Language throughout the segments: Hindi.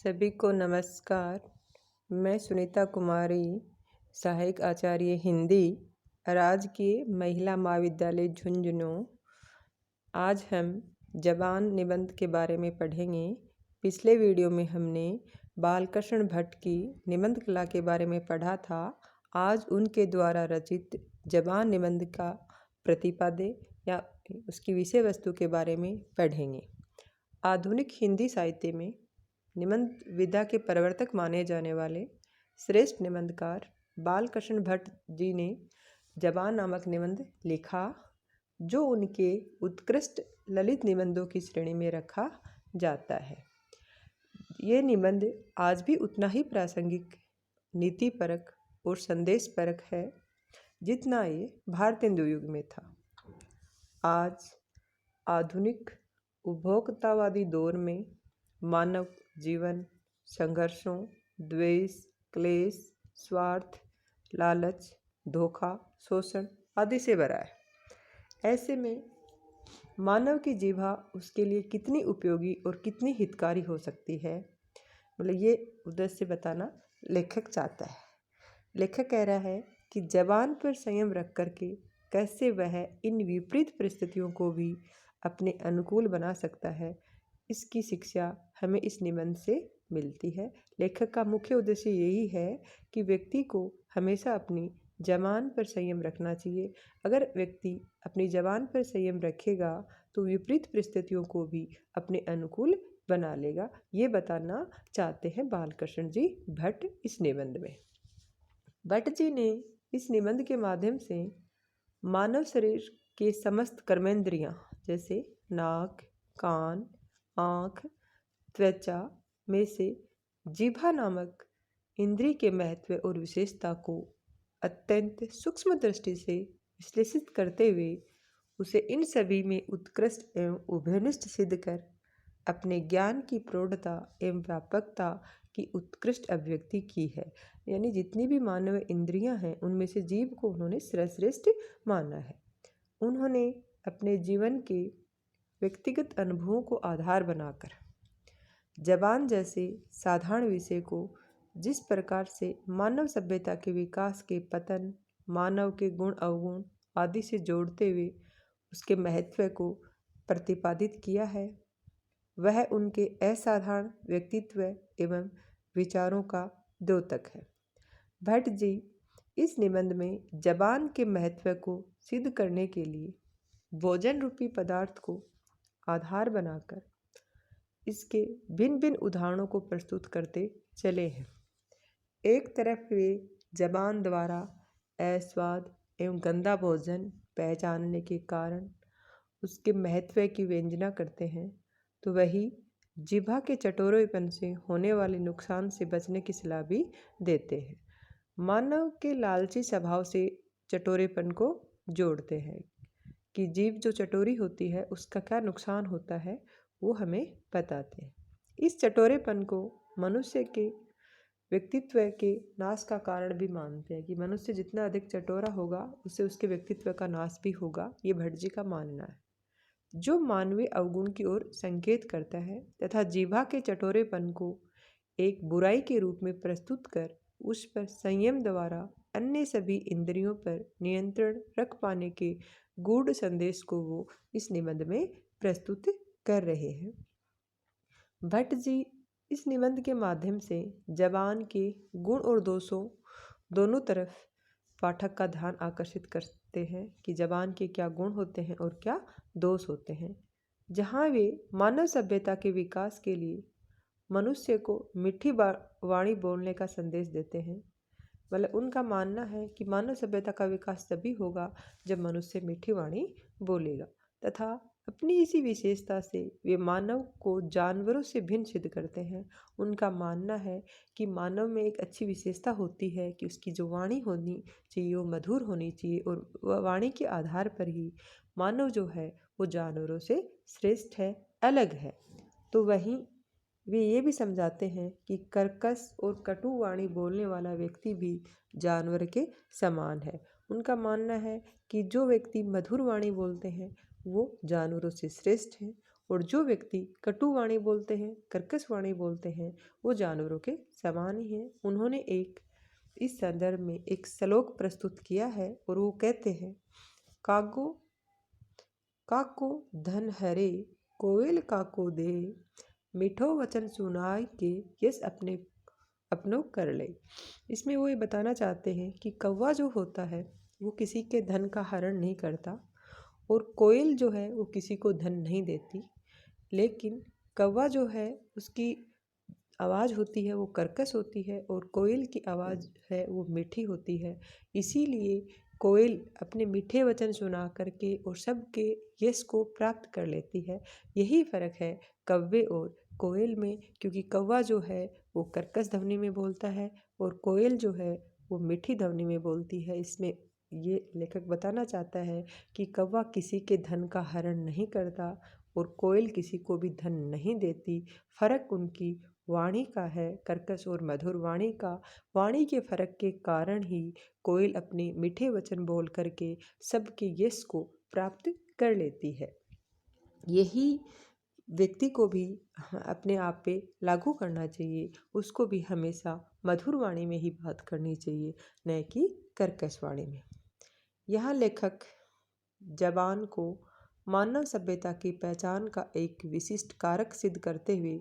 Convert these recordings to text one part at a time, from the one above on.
सभी को नमस्कार। मैं सुनीता कुमारी, सहायक आचार्य हिंदी, राजकीय महिला महाविद्यालय झुंझुनू। आज हम जबान निबंध के बारे में पढ़ेंगे। पिछले वीडियो में हमने बालकृष्ण भट्ट की निबंध कला के बारे में पढ़ा था। आज उनके द्वारा रचित जबान निबंध का प्रतिपाद्य या उसकी विषय वस्तु के बारे में पढ़ेंगे। आधुनिक हिंदी साहित्य में निबंध विधा के प्रवर्तक माने जाने वाले श्रेष्ठ निबंधकार बालकृष्ण भट्ट जी ने जबान नामक निबंध लिखा, जो उनके उत्कृष्ट ललित निबंधों की श्रेणी में रखा जाता है। ये निबंध आज भी उतना ही प्रासंगिक, नीतिपरक और संदेशपरक है जितना ये भारतेंदु युग में था। आज आधुनिक उपभोक्तावादी दौर में मानव जीवन संघर्षों, द्वेष, क्लेश, स्वार्थ, लालच, धोखा, शोषण आदि से भरा है। ऐसे में मानव की जीवा उसके लिए कितनी उपयोगी और कितनी हितकारी हो सकती है, मतलब ये उद्देश्य बताना लेखक चाहता है। लेखक कह रहा है कि जबान पर संयम रख करके कैसे वह इन विपरीत परिस्थितियों को भी अपने अनुकूल बना सकता है, इसकी शिक्षा हमें इस निबंध से मिलती है। लेखक का मुख्य उद्देश्य यही है कि व्यक्ति को हमेशा अपनी जबान पर संयम रखना चाहिए। अगर व्यक्ति अपनी जबान पर संयम रखेगा तो विपरीत परिस्थितियों को भी अपने अनुकूल बना लेगा। ये बताना चाहते हैं बालकृष्ण जी भट्ट इस निबंध में। भट्ट जी ने इस निबंध के माध्यम से मानव शरीर के समस्त कर्मेंद्रियां जैसे नाक, कान, आँख, त्वचा में से जीभा नामक इंद्रिय के महत्व और विशेषता को अत्यंत सूक्ष्म दृष्टि से विश्लेषित करते हुए उसे इन सभी में उत्कृष्ट एवं उभयनिष्ठ सिद्ध कर अपने ज्ञान की प्रौढ़ता एवं व्यापकता की उत्कृष्ट अभिव्यक्ति की है। यानी जितनी भी मानव इंद्रियां हैं उनमें से जीभ को उन्होंने सर्वश्रेष्ठ माना है। उन्होंने अपने जीवन के व्यक्तिगत अनुभवों को आधार बनाकर जबान जैसे साधारण विषय को जिस प्रकार से मानव सभ्यता के विकास के पतन, मानव के गुण अवगुण आदि से जोड़ते हुए उसके महत्व को प्रतिपादित किया है, वह उनके असाधारण व्यक्तित्व एवं विचारों का द्योतक है। भट्ट जी इस निबंध में जबान के महत्व को सिद्ध करने के लिए भोजन रूपी पदार्थ को आधार बनाकर इसके भिन्न भिन्न उदाहरणों को प्रस्तुत करते चले हैं। एक तरफ वे जबान द्वारा अस्वाद एवं गंदा भोजन पहचानने के कारण उसके महत्व की व्यंजना करते हैं, तो वही जिह्वा के चटोरेपन से होने वाले नुकसान से बचने की सलाह भी देते हैं। मानव के लालची स्वभाव से चटोरेपन को जोड़ते हैं कि जीभ जो चटोरी होती है उसका क्या नुकसान होता है, वो हमें बताते हैं। इस चटोरेपन को मनुष्य के व्यक्तित्व के नाश का कारण भी मानते हैं कि मनुष्य जितना अधिक चटोरा होगा उससे उसके व्यक्तित्व का नाश भी होगा। ये भट्ट जी का मानना है, जो मानवीय अवगुण की ओर संकेत करता है तथा जीभा के चटोरेपन को एक बुराई के रूप में प्रस्तुत कर उस पर संयम द्वारा अन्य सभी इंद्रियों पर नियंत्रण रख पाने के गूढ़ संदेश को वो इस निबंध में प्रस्तुत कर रहे हैं। भट्ट जी इस निबंध के माध्यम से जबान के गुण और दोषों दोनों तरफ पाठक का ध्यान आकर्षित करते हैं कि जबान के क्या गुण होते हैं और क्या दोष होते हैं। जहाँ वे मानव सभ्यता के विकास के लिए मनुष्य को मीठी वाणी बोलने का संदेश देते हैं, मतलब उनका मानना है कि मानव सभ्यता का विकास तभी होगा जब मनुष्य मीठी वाणी बोलेगा, तथा अपनी इसी विशेषता से वे मानव को जानवरों से भिन्न सिद्ध करते हैं। उनका मानना है कि मानव में एक अच्छी विशेषता होती है कि उसकी जो वाणी होनी चाहिए वो मधुर होनी चाहिए, और वाणी के आधार पर ही मानव जो है वो जानवरों से श्रेष्ठ है, अलग है। तो वहीं वे ये भी समझाते हैं कि कर्कश और कटु वाणी बोलने वाला व्यक्ति भी जानवर के समान है। उनका मानना है कि जो व्यक्ति मधुर वाणी बोलते हैं वो जानवरों से श्रेष्ठ हैं, और जो व्यक्ति कटु वाणी बोलते हैं, कर्कश वाणी बोलते हैं, वो जानवरों के समान ही हैं। उन्होंने इस संदर्भ में एक श्लोक प्रस्तुत किया है और वो कहते हैं, कागो काको धन हरे, कोयल काको दे, मीठो वचन सुनाई के यस अपनों कर ले। इसमें वो ये बताना चाहते हैं कि कौवा जो होता है वो किसी के धन का हरण नहीं करता और कोयल जो है वो किसी को धन नहीं देती, लेकिन कौवा जो है उसकी आवाज़ होती है वो कर्कश होती है और कोयल की आवाज़ है वो मीठी होती है। इसीलिए कोयल अपने मीठे वचन सुना करके और सबके यश को प्राप्त कर लेती है। यही फ़र्क है कौवे और कोयल में, क्योंकि कौवा जो है वो कर्कश ध्वनि में बोलता है और कोयल जो है वो मीठी ध्वनि में बोलती है। इसमें ये लेखक बताना चाहता है कि कौवा किसी के धन का हरण नहीं करता और कोयल किसी को भी धन नहीं देती। फ़र्क उनकी वाणी का है, कर्कश और मधुर वाणी का। वाणी के फर्क के कारण ही कोयल अपने मीठे वचन बोल करके सबके यश को प्राप्त कर लेती है। यही व्यक्ति को भी अपने आप पे लागू करना चाहिए। उसको भी हमेशा मधुर वाणी में ही बात करनी चाहिए, न कि कर्कश वाणी में। यहाँ लेखक जबान को मानव सभ्यता की पहचान का एक विशिष्ट कारक सिद्ध करते हुए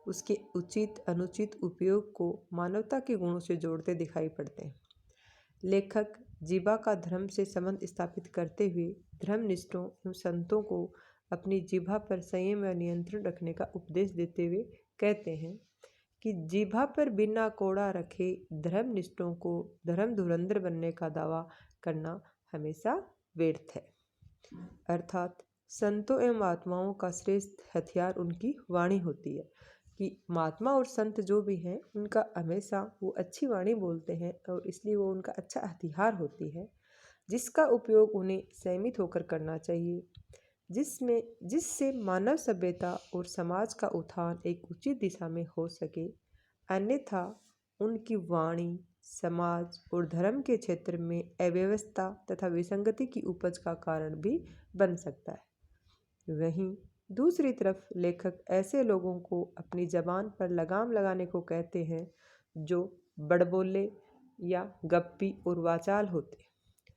उसके उचित अनुचित उपयोग को मानवता के गुणों से जोड़ते दिखाई पड़ते हैं। लेखक जीवा का धर्म से संबंध स्थापित करते हुए धर्मनिष्ठों एवं संतों को अपनी जीभा पर संयम व नियंत्रण रखने का उपदेश देते हुए कहते हैं कि जीभा पर बिना कोड़ा रखे धर्मनिष्ठों को धर्म धुरंधर बनने का दावा करना हमेशा व्यर्थ है। अर्थात संतों एवं महात्माओं का श्रेष्ठ हथियार उनकी वाणी होती है कि महात्मा और संत जो भी हैं उनका हमेशा वो अच्छी वाणी बोलते हैं और इसलिए वो उनका अच्छा हथियार होती है, जिसका उपयोग उन्हें संयमित होकर करना चाहिए, जिससे मानव सभ्यता और समाज का उत्थान एक उचित दिशा में हो सके। अन्यथा उनकी वाणी समाज और धर्म के क्षेत्र में अव्यवस्था तथा विसंगति की उपज का कारण भी बन सकता है। वहीं दूसरी तरफ लेखक ऐसे लोगों को अपनी जबान पर लगाम लगाने को कहते हैं जो बड़बोले या गप्पी और वाचाल होते हैं।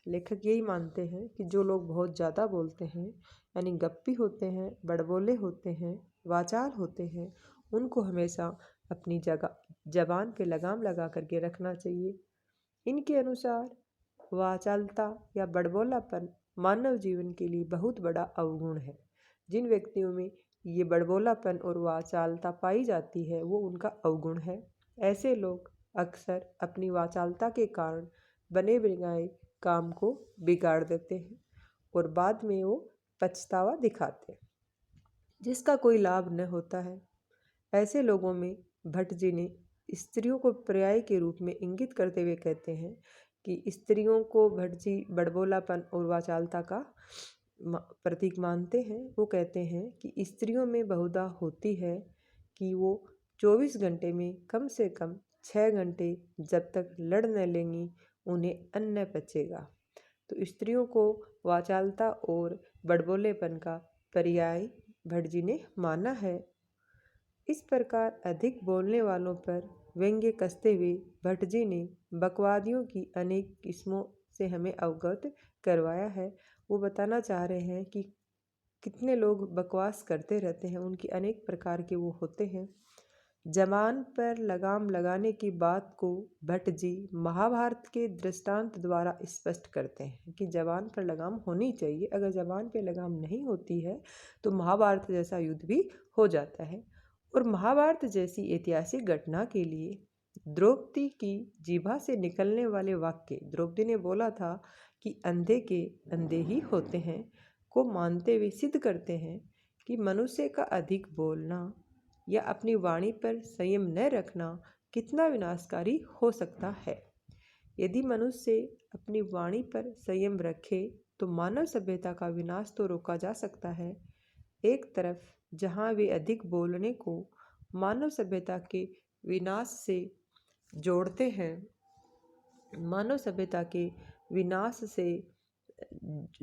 लेखक यही मानते हैं कि जो लोग बहुत ज़्यादा बोलते हैं यानी गप्पी होते हैं, बड़बोले होते हैं, वाचाल होते हैं, उनको हमेशा अपनी जबान पे लगाम लगा करके रखना चाहिए। इनके अनुसार वाचालता या बड़बोलापन मानव जीवन के लिए बहुत बड़ा अवगुण है। जिन व्यक्तियों में ये बड़बोलापन और वाचालता पाई जाती है वो उनका अवगुण है। ऐसे लोग अक्सर अपनी वाचालता के कारण बने बनाए काम को बिगाड़ देते हैं और बाद में वो पछतावा दिखाते हैं, जिसका कोई लाभ न होता है। ऐसे लोगों में भट्ट जी ने स्त्रियों को पर्याय के रूप में इंगित करते हुए कहते हैं कि स्त्रियों को भट्ट जी बड़बोलापन और वाचालता का प्रतीक मानते हैं। वो कहते हैं कि स्त्रियों में बहुधा होती है कि वो 24 घंटे में कम से कम 6 घंटे जब तक लड़ न लेंगी उन्हें अन्न पचेगा। तो स्त्रियों को वाचालता और बड़बोलेपन का पर्याय भट्ट जी ने माना है। इस प्रकार अधिक बोलने वालों पर व्यंग्य कसते हुए भट्ट जी ने बकवादियों की अनेक किस्मों से हमें अवगत करवाया है। वो बताना चाह रहे हैं कि कितने लोग बकवास करते रहते हैं, उनकी अनेक प्रकार के वो होते हैं। जबान पर लगाम लगाने की बात को भट्ट जी महाभारत के दृष्टांत द्वारा स्पष्ट करते हैं कि जबान पर लगाम होनी चाहिए। अगर जबान पर लगाम नहीं होती है तो महाभारत जैसा युद्ध भी हो जाता है। और महाभारत जैसी ऐतिहासिक घटना के लिए द्रौपदी की जीभा से निकलने वाले वाक्य, द्रौपदी ने बोला था कि अंधे के अंधे ही होते हैं, को मानते हुए सिद्ध करते हैं कि मनुष्य का अधिक बोलना या अपनी वाणी पर संयम न रखना कितना विनाशकारी हो सकता है। यदि मनुष्य अपनी वाणी पर संयम रखे तो मानव सभ्यता का विनाश तो रोका जा सकता है। एक तरफ जहाँ वे अधिक बोलने को मानव सभ्यता के विनाश से जोड़ते हैं, मानव सभ्यता के विनाश से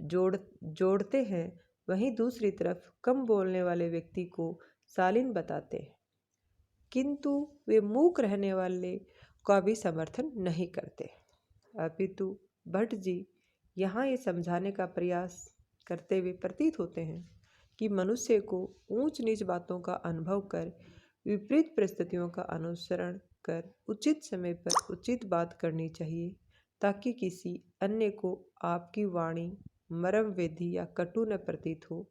जोड़ते हैं, वहीं दूसरी तरफ कम बोलने वाले व्यक्ति को शालीन बताते हैं, किंतु वे मूक रहने वाले का भी समर्थन नहीं करते। अपितु भट्ट जी यहाँ ये समझाने का प्रयास करते हुए प्रतीत होते हैं कि मनुष्य को ऊंच नीच बातों का अनुभव कर विपरीत परिस्थितियों का अनुसरण कर उचित समय पर उचित बात करनी चाहिए, ताकि किसी अन्य को आपकी वाणी मर्मवेदी या कटु न प्रतीत हो।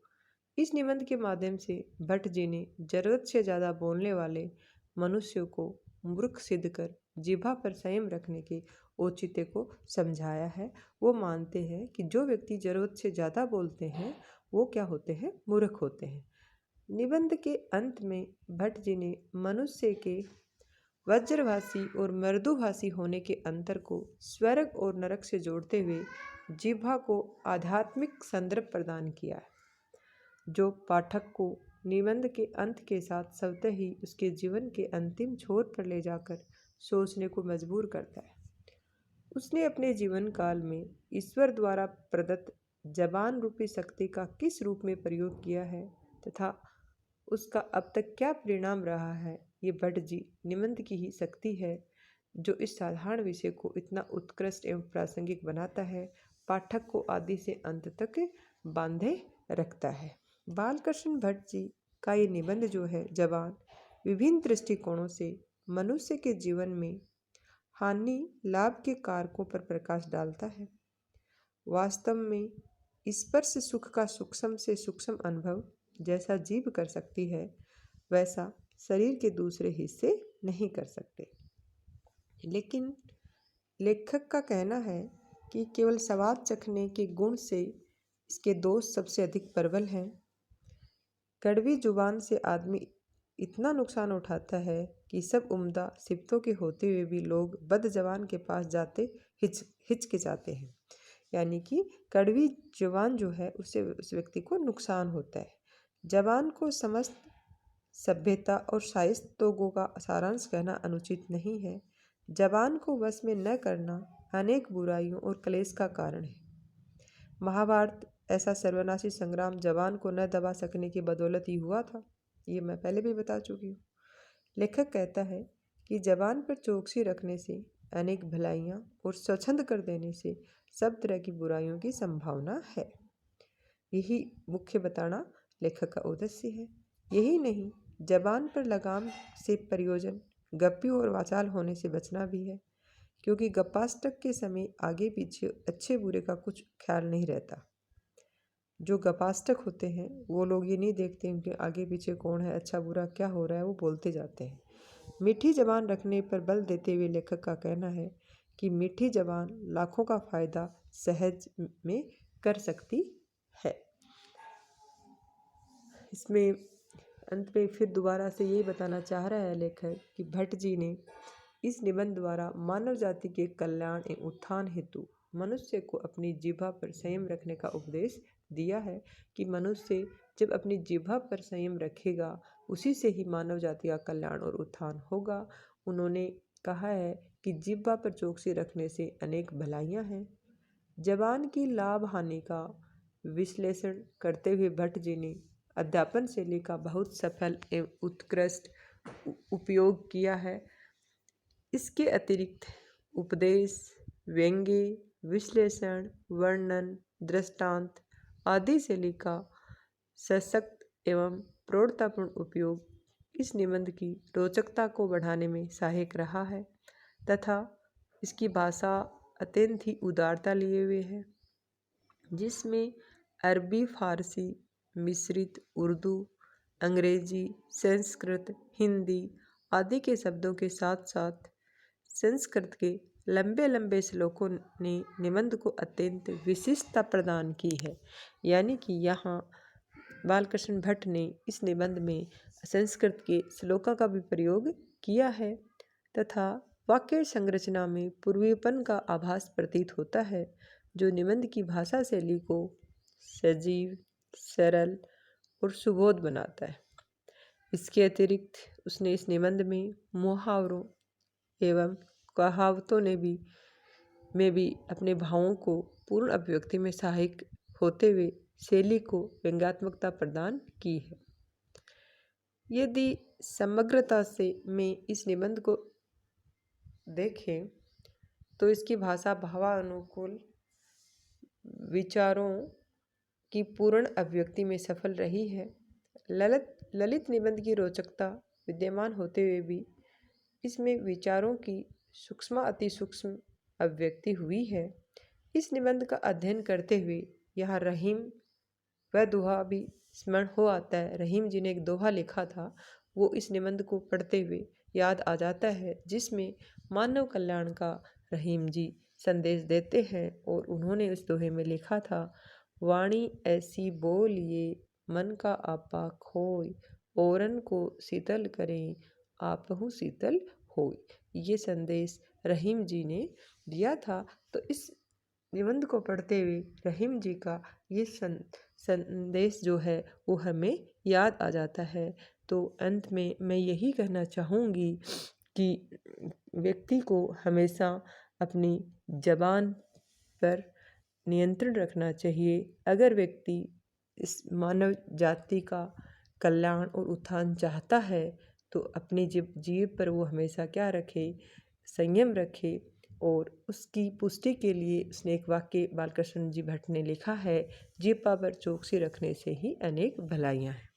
इस निबंध के माध्यम से भट्ट जी ने जरूरत से ज़्यादा बोलने वाले मनुष्यों को मूर्ख सिद्ध कर जिह्वा पर संयम रखने के औचित्य को समझाया है। वो मानते हैं कि जो व्यक्ति जरूरत से ज़्यादा बोलते हैं वो क्या होते हैं, मूर्ख होते हैं। निबंध के अंत में भट्ट जी ने मनुष्य के वज्रभाषी और मृदुभाषी होने के अंतर को स्वर्ग और नरक से जोड़ते हुए जिह्वा को आध्यात्मिक संदर्भ प्रदान किया है, जो पाठक को निबंध के अंत के साथ स्वतः ही उसके जीवन के अंतिम छोर पर ले जाकर सोचने को मजबूर करता है। उसने अपने जीवन काल में ईश्वर द्वारा प्रदत्त जबान रूपी शक्ति का किस रूप में प्रयोग किया है तथा उसका अब तक क्या परिणाम रहा है, ये भट्ट जी निबंध की ही शक्ति है जो इस साधारण विषय को इतना उत्कृष्ट एवं प्रासंगिक बनाता है, पाठक को आदि से अंत तक बांधे रखता है। बालकृष्ण भट्ट जी का ये निबंध जो है जबान विभिन्न दृष्टिकोणों से मनुष्य के जीवन में हानि लाभ के कारकों पर प्रकाश डालता है। वास्तव में स्पर्श सुख का सूक्ष्म से सूक्ष्म अनुभव जैसा जीभ कर सकती है, वैसा शरीर के दूसरे हिस्से नहीं कर सकते। लेकिन लेखक का कहना है कि केवल स्वाद चखने के गुण से इसके दोष सबसे अधिक प्रबल हैं। कड़वी जुबान से आदमी इतना नुकसान उठाता है कि सब उम्दा सिफतों के होते हुए भी लोग बद जबान के पास जाते हिचकिचाते हैं। यानी कि कड़वी जुबान जो है उससे उस व्यक्ति को नुकसान होता है। जबान को समस्त सभ्यता और शाइस्तों का सारांश कहना अनुचित नहीं है। जबान को वश में न करना अनेक बुराइयों और क्लेश का कारण है। महाभारत ऐसा सर्वनाशी संग्राम जबान को न दबा सकने की बदौलत ही हुआ था, ये मैं पहले भी बता चुकी हूँ। लेखक कहता है कि जबान पर चौकसी रखने से अनेक भलाइयाँ और स्वच्छंद कर देने से सब तरह की बुराइयों की संभावना है। यही मुख्य बताना लेखक का उद्देश्य है। यही नहीं, जबान पर लगाम से प्रयोजन गप्पी और वाचाल होने से बचना भी है, क्योंकि गपाष्टक के समय आगे पीछे अच्छे बुरे का कुछ ख्याल नहीं रहता। जो गपाष्टक होते हैं वो लोग ये नहीं देखते उनके आगे पीछे कौन है, अच्छा बुरा क्या हो रहा है, वो बोलते जाते हैं। मीठी जबान रखने पर बल देते हुए लेखक का कहना है कि मीठी जबान लाखों का फायदा सहज में कर सकती है। इसमें अंत में फिर दोबारा से यही बताना चाह रहा है लेखक कि भट्ट जी ने इस निबंध द्वारा मानव जाति के कल्याण एवं उत्थान हेतु मनुष्य को अपनी जिह्वा पर संयम रखने का उपदेश दिया है कि मनुष्य जब अपनी जिह्वा पर संयम रखेगा उसी से ही मानव जाति का कल्याण और उत्थान होगा। उन्होंने कहा है कि जिह्वा पर चौकसी रखने से अनेक भलाइयाँ हैं। जबान की लाभ हानि का विश्लेषण करते हुए भट्ट जी ने अध्यापन शैली का बहुत सफल एवं उत्कृष्ट उपयोग किया है। इसके अतिरिक्त उपदेश, व्यंग्य, विश्लेषण, वर्णन, दृष्टांत आदि शैली का सशक्त एवं प्रौढ़तापूर्ण उपयोग इस निबंध की रोचकता को बढ़ाने में सहायक रहा है तथा इसकी भाषा अत्यंत ही उदारता लिए हुए है, जिसमें अरबी, फारसी मिश्रित उर्दू, अंग्रेजी, संस्कृत, हिंदी आदि के शब्दों के साथ साथ संस्कृत के लंबे लंबे श्लोकों ने निबंध को अत्यंत विशिष्टता प्रदान की है। यानी कि यहाँ बालकृष्ण भट्ट ने इस निबंध में संस्कृत के श्लोकों का भी प्रयोग किया है तथा वाक्य संरचना में पूर्वीपन का आभास प्रतीत होता है, जो निबंध की भाषा शैली को सजीव, सरल और सुबोध बनाता है। इसके अतिरिक्त उसने इस निबंध में मुहावरों एवं कहावतों में भी अपने भावों को पूर्ण अभिव्यक्ति में सहायक होते हुए शैली को व्यंग्यात्मकता प्रदान की है। यदि समग्रता से मैं इस निबंध को देखें तो इसकी भाषा भावानुकूल विचारों की पूर्ण अभिव्यक्ति में सफल रही है। ललित निबंध की रोचकता विद्यमान होते हुए भी इसमें विचारों की सूक्ष्म अति सूक्ष्म अभिव्यक्ति हुई है। इस निबंध का अध्ययन करते हुए यहाँ रहीम वह दोहा भी स्मरण हो आता है। रहीम जी ने एक दोहा लिखा था, वो इस निबंध को पढ़ते हुए याद आ जाता है, जिसमें मानव कल्याण का रहीम जी संदेश देते हैं। और उन्होंने उस दोहे में लिखा था, वाणी ऐसी बोलिए मन का आपा खोय, औरन को शीतल करें आपहु शीतल होय। ये संदेश रहीम जी ने दिया था। तो इस निबंध को पढ़ते हुए रहीम जी का ये संदेश जो है वो हमें याद आ जाता है। तो अंत में मैं यही कहना चाहूँगी कि व्यक्ति को हमेशा अपनी ज़बान पर नियंत्रण रखना चाहिए। अगर व्यक्ति इस मानव जाति का कल्याण और उत्थान चाहता है तो अपनी जीभ पर वो हमेशा क्या रखे, संयम रखे। और उसकी पुष्टि के लिए उसने एक वाक्य बालकृष्ण जी भट्ट ने लिखा है, जीभ पर चौकसी रखने से ही अनेक भलाइयाँ हैं।